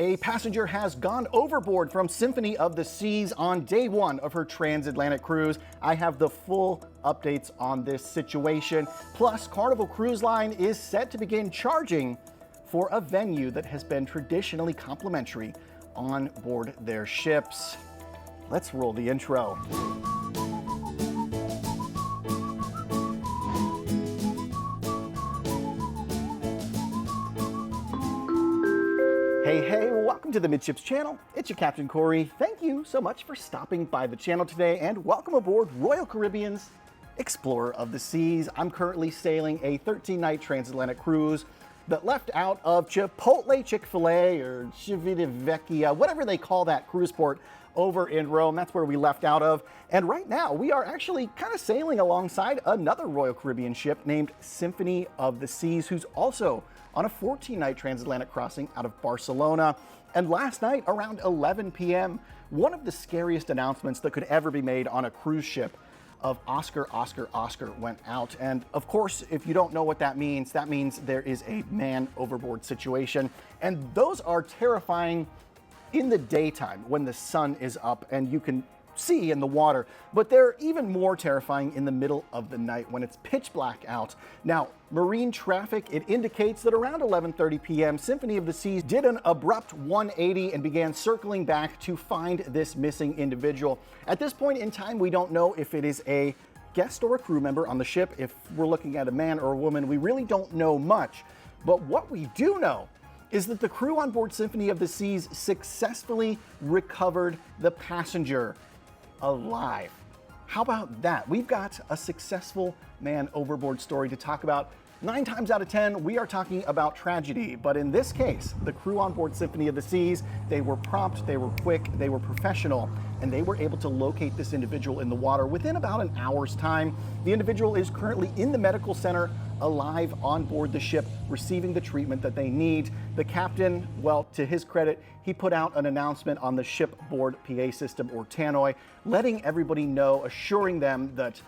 A passenger has gone overboard from Symphony of the Seas on day one of her transatlantic cruise. I have the full updates on this situation. Plus, Carnival Cruise Line is set to begin charging for a venue that has been traditionally complimentary on board their ships. Let's roll the intro. Hey, welcome to the Midships channel. It's your Captain Corey. Thank you so much for stopping by the channel today and welcome aboard Royal Caribbean's Explorer of the Seas. I'm currently sailing a 13-night transatlantic cruise that left out of Chipotle Chick-fil-A or Civitavecchia, whatever they call that cruise port over in Rome. That's where we left out of. And right now we are actually kind of sailing alongside another Royal Caribbean ship named Symphony of the Seas, who's also on a 14-night transatlantic crossing out of Barcelona. And last night around 11 p.m., one of the scariest announcements that could ever be made on a cruise ship of Oscar, Oscar, Oscar went out. And of course, if you don't know what that means there is a man overboard situation. And those are terrifying in the daytime when the sun is up and you can see in the water, but they're even more terrifying in the middle of the night when it's pitch black out. Now, marine traffic, it indicates that around 11:30 p.m., Symphony of the Seas did an abrupt 180 and began circling back to find this missing individual. At this point in time, we don't know if it is a guest or a crew member on the ship. If we're looking at a man or a woman, we really don't know much. But what we do know is that the crew on board Symphony of the Seas successfully recovered the passenger alive. How about that? We've got a successful man overboard story to talk about. 9 times out of 10, we are talking about tragedy, but in this case, the crew on board Symphony of the Seas, they were prompt, they were quick, they were professional, and they were able to locate this individual in the water within about an hour's time. The individual is currently in the medical center, alive on board the ship, receiving the treatment that they need. The captain, well, to his credit, he put out an announcement on the shipboard PA system, or tannoy, letting everybody know, assuring them that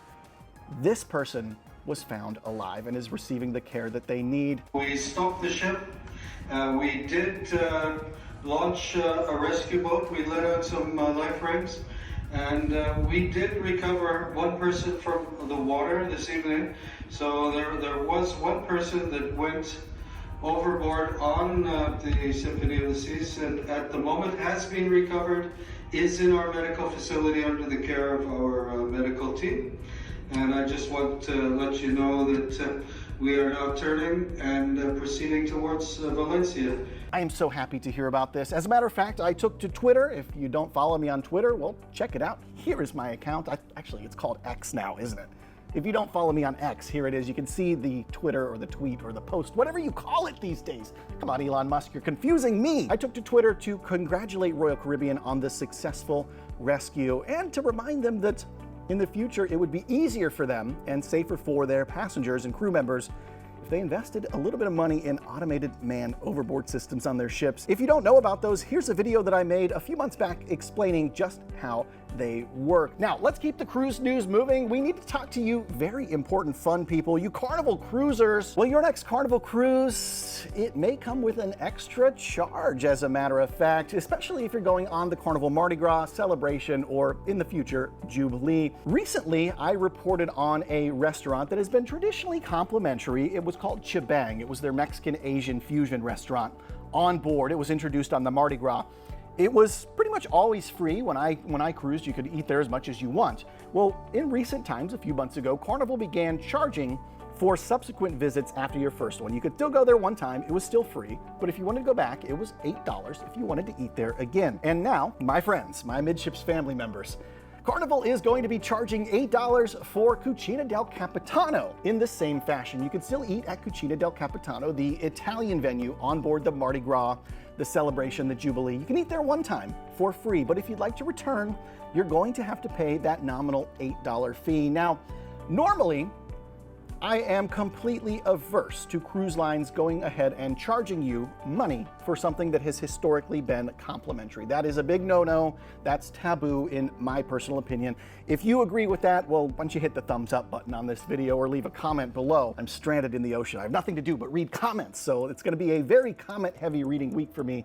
this person was found alive and is receiving the care that they need. We stopped the ship. We did launch a rescue boat. We let out some life rings, and we did recover one person from the water this evening. So there was one person that went overboard on the Symphony of the Seas, and at the moment has been recovered, is in our medical facility under the care of our medical team. And I just want to let you know that we are now turning and proceeding towards Valencia. I am so happy to hear about this. As a matter of fact, I took to Twitter. If you don't follow me on Twitter, well, check it out. Here is my account. Actually, it's called X now, isn't it? If you don't follow me on X, here it is. You can see the Twitter or the tweet or the post, whatever you call it these days. Come on, Elon Musk, you're confusing me. I took to Twitter to congratulate Royal Caribbean on the successful rescue and to remind them that in the future, it would be easier for them and safer for their passengers and crew members if they invested a little bit of money in automated man overboard systems on their ships. If you don't know about those, here's a video that I made a few months back explaining just how they work. Now, let's keep the cruise news moving. We need to talk to you very important fun people, you Carnival cruisers. Well, your next Carnival cruise, it may come with an extra charge, as a matter of fact, especially if you're going on the Carnival Mardi Gras celebration or in the future, Jubilee. Recently, I reported on a restaurant that has been traditionally complimentary. It was called Chibang. It was their Mexican Asian fusion restaurant on board. It was introduced on the Mardi Gras. It was pretty much always free. When I cruised, you could eat there as much as you want. Well, in recent times, a few months ago, Carnival began charging for subsequent visits after your first one. You could still go there one time, it was still free, but if you wanted to go back, it was $8 if you wanted to eat there again. And now, my friends, my Midships family members, Carnival is going to be charging $8 for Cucina del Capitano in the same fashion. You can still eat at Cucina del Capitano, the Italian venue on board the Mardi Gras, the celebration, the Jubilee. You can eat there one time for free, but if you'd like to return, you're going to have to pay that nominal $8 fee. Now, normally, I am completely averse to cruise lines going ahead and charging you money for something that has historically been complimentary. That is a big no-no. That's taboo in my personal opinion. If you agree with that, well, why don't you hit the thumbs up button on this video or leave a comment below. I'm stranded in the ocean. I have nothing to do but read comments, so it's going to be a very comment-heavy reading week for me.